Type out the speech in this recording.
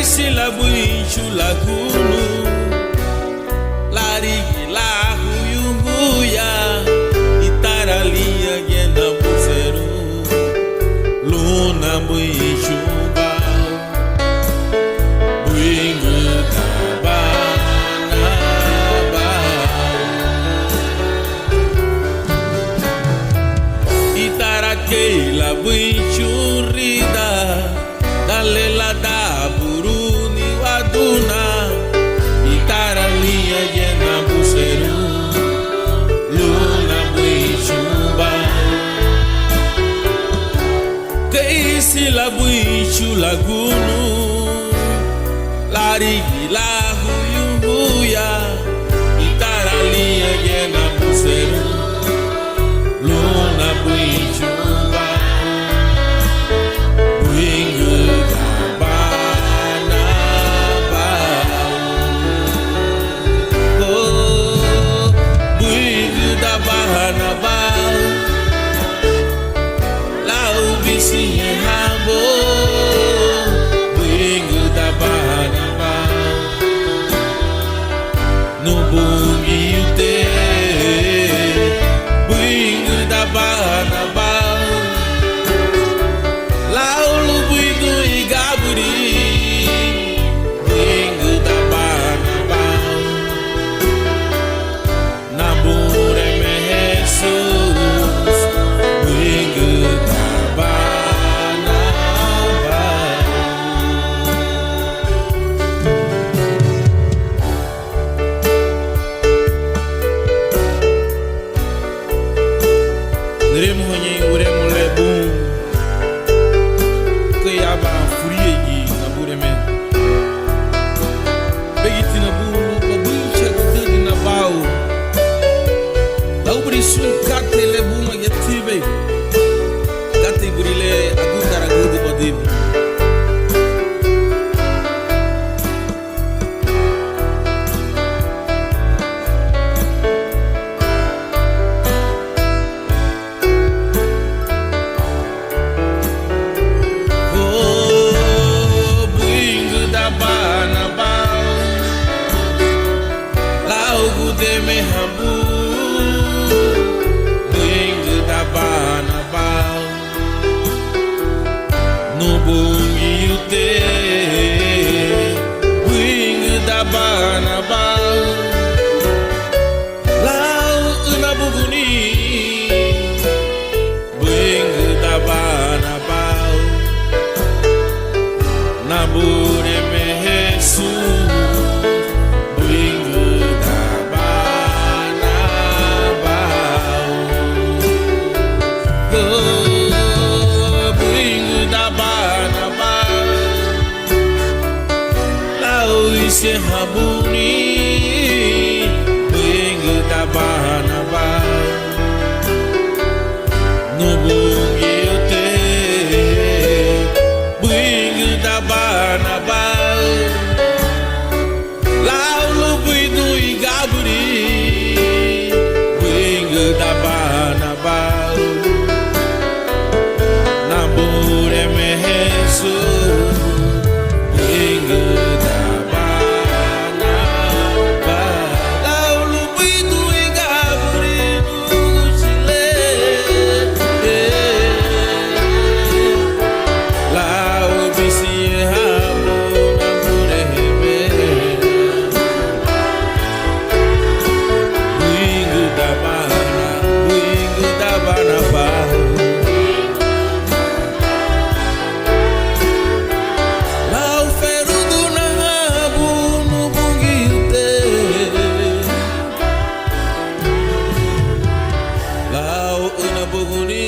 se la buinchu la gulu lari la huyu huya itaralia gena buzeru luna buinchu ba buingu tabana ba itarake la buinchu rida dale la da buruni waduna itaralia gena buzeru luna buichuba keisi la buichu lagunu lari la huyu huya itaralia gena buzeru luna buichuba buingu tabana ba oh buingu tabana ba lau bisi hambo buingu tabana ba no bungi ute buingu tabana ba lau lu buingu igaburi buingu tabana ba nabure me Jesus buingu tabana ba neremo honye uremo lebum kuyaba furiye nabure me begiti nabulu babuncha kududi nabau laubri sun kate lebum yatibe kate burile agudara gudu badib oh buingu tabana ba lau gude me hambu buingu tabana ba no bungi ute buingu tabana ba lau una buguni buingu tabana ba nabure me Jesus buingu tabana ba oh buingu tabana ba lau ise habuni buingu tabana ba no bungi ute buingu tabana ba lau lu buidu igaburi buingu tabana ba nabure me Jesus buingu tabana ba lau lu buidu igaburi nuguchile lau bisi hamu nabure me buingu tabana ba lau ferudu na habu no bungi ute lau una buguni